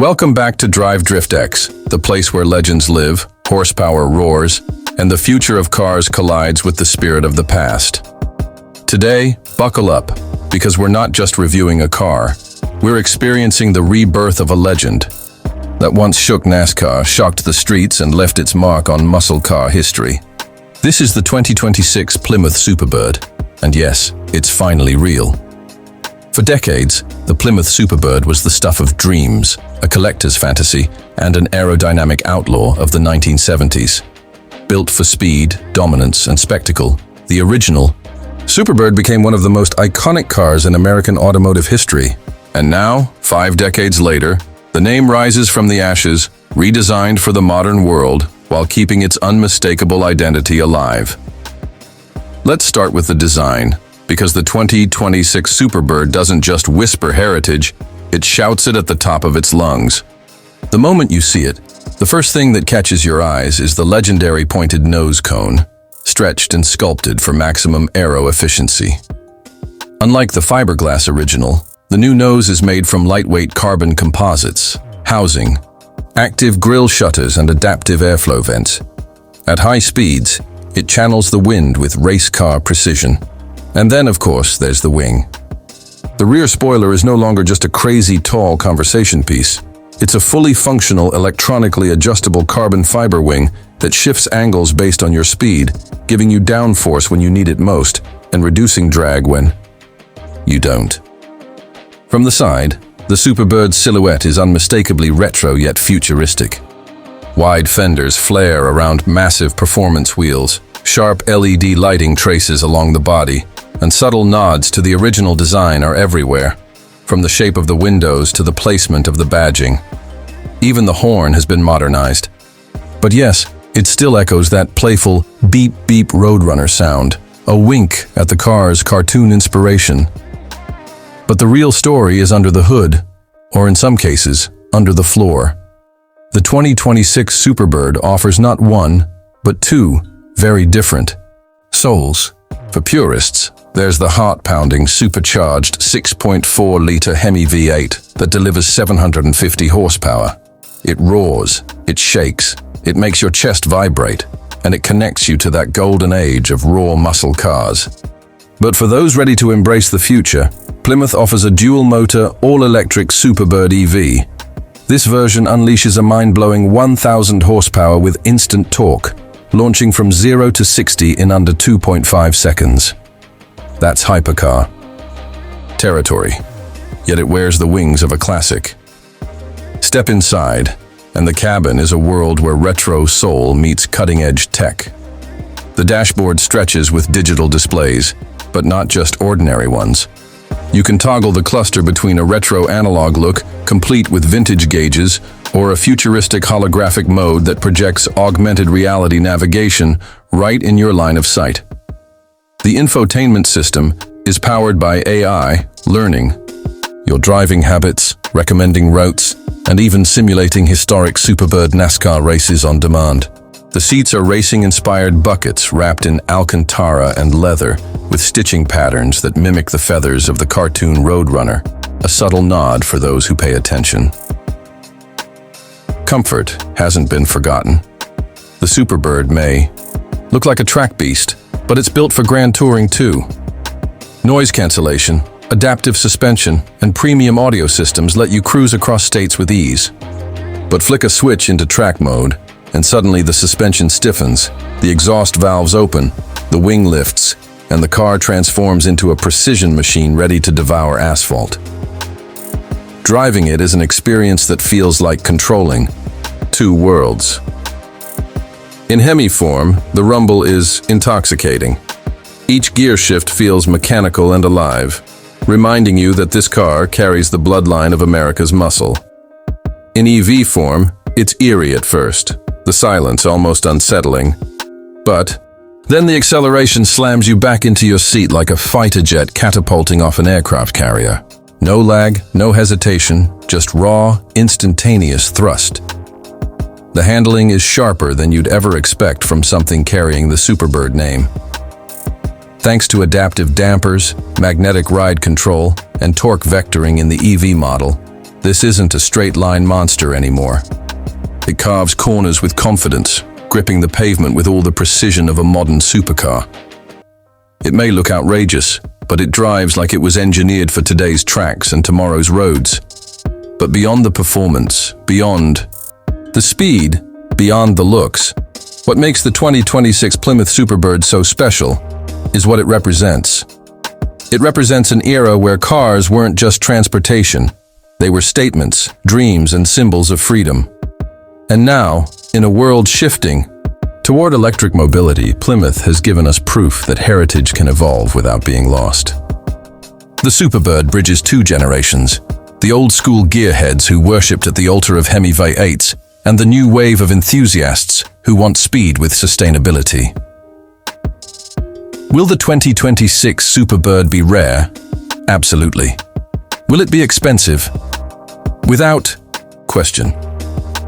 Welcome back to DriveDriftX, the place where legends live, horsepower roars, and the future of cars collides with the spirit of the past. Today, buckle up, because we're not just reviewing a car, we're experiencing the rebirth of a legend that once shook NASCAR, shocked the streets, and left its mark on muscle car history. This is the 2026 Plymouth Superbird, and yes, it's finally real. For decades, the Plymouth Superbird was the stuff of dreams, a collector's fantasy, and an aerodynamic outlaw of the 1970s. Built for speed, dominance, and spectacle, the original Superbird became one of the most iconic cars in American automotive history. And now, 5 decades later, the name rises from the ashes, redesigned for the modern world, while keeping its unmistakable identity alive. Let's start with the design, because the 2026 Superbird doesn't just whisper heritage, it shouts it at the top of its lungs. The moment you see it, the first thing that catches your eyes is the legendary pointed nose cone, stretched and sculpted for maximum aero efficiency. Unlike the fiberglass original, the new nose is made from lightweight carbon composites, housing, active grille shutters, and adaptive airflow vents. At high speeds, it channels the wind with race car precision. And then, of course, there's the wing. The rear spoiler is no longer just a crazy tall conversation piece. It's a fully functional, electronically adjustable carbon fiber wing that shifts angles based on your speed, giving you downforce when you need it most, and reducing drag when you don't. From the side, the Superbird's silhouette is unmistakably retro yet futuristic. Wide fenders flare around massive performance wheels, sharp LED lighting traces along the body, and subtle nods to the original design are everywhere, from the shape of the windows to the placement of the badging. Even the horn has been modernized. But yes, it still echoes that playful beep-beep Roadrunner sound, a wink at the car's cartoon inspiration. But the real story is under the hood, or in some cases, under the floor. The 2026 Superbird offers not one, but two very different souls. For purists, there's the heart-pounding, supercharged 6.4-liter HEMI V8 that delivers 750 horsepower. It roars, it shakes, it makes your chest vibrate, and it connects you to that golden age of raw muscle cars. But for those ready to embrace the future, Plymouth offers a dual-motor, all-electric Superbird EV. This version unleashes a mind-blowing 1,000 horsepower with instant torque, launching from 0 to 60 in under 2.5 seconds. That's hypercar territory, yet it wears the wings of a classic. Step inside, and the cabin is a world where retro soul meets cutting-edge tech. The dashboard stretches with digital displays, but not just ordinary ones. You can toggle the cluster between a retro analog look, complete with vintage gauges, or a futuristic holographic mode that projects augmented reality navigation right in your line of sight. The infotainment system is powered by AI, learning your driving habits, recommending routes, and even simulating historic Superbird NASCAR races on demand. The seats are racing-inspired buckets wrapped in Alcantara and leather, with stitching patterns that mimic the feathers of the cartoon Roadrunner, a subtle nod for those who pay attention. Comfort hasn't been forgotten. The Superbird may look like a track beast, but it's built for grand touring too. Noise cancellation, adaptive suspension, and premium audio systems let you cruise across states with ease. But flick a switch into track mode, and suddenly the suspension stiffens, the exhaust valves open, the wing lifts, and the car transforms into a precision machine ready to devour asphalt. Driving it is an experience that feels like controlling two worlds. In HEMI form, the rumble is intoxicating. Each gear shift feels mechanical and alive, reminding you that this car carries the bloodline of America's muscle. In EV form, it's eerie at first, the silence almost unsettling. But then the acceleration slams you back into your seat like a fighter jet catapulting off an aircraft carrier. No lag, no hesitation, just raw, instantaneous thrust. The handling is sharper than you'd ever expect from something carrying the Superbird name. Thanks to adaptive dampers, magnetic ride control, and torque vectoring in the EV model, This isn't a straight-line monster anymore. It carves corners with confidence, gripping the pavement with all the precision of a modern supercar. It may look outrageous, but it drives like it was engineered for today's tracks and tomorrow's roads. But beyond the performance, beyond the speed, beyond the looks, what makes the 2026 Plymouth Superbird so special is what it represents. It represents an era where cars weren't just transportation. They were statements, dreams, and symbols of freedom. And now, in a world shifting toward electric mobility, Plymouth has given us proof that heritage can evolve without being lost. The Superbird bridges two generations, the old-school gearheads who worshipped at the altar of HEMI V8s, and the new wave of enthusiasts who want speed with sustainability. Will the 2026 Superbird be rare? Absolutely. Will it be expensive? Without question.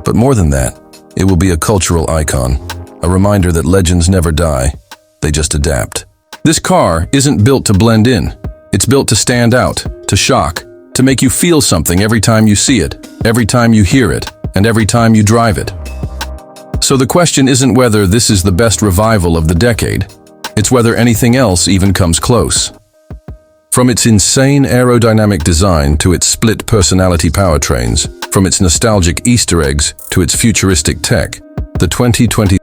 But more than that, it will be a cultural icon, a reminder that legends never die, they just adapt. This car isn't built to blend in. It's built to stand out, to shock, to make you feel something every time you see it, every time you hear it, and every time you drive it. So the question isn't whether this is the best revival of the decade, it's whether anything else even comes close. From its insane aerodynamic design to its split personality powertrains, from its nostalgic Easter eggs to its futuristic tech, the 2020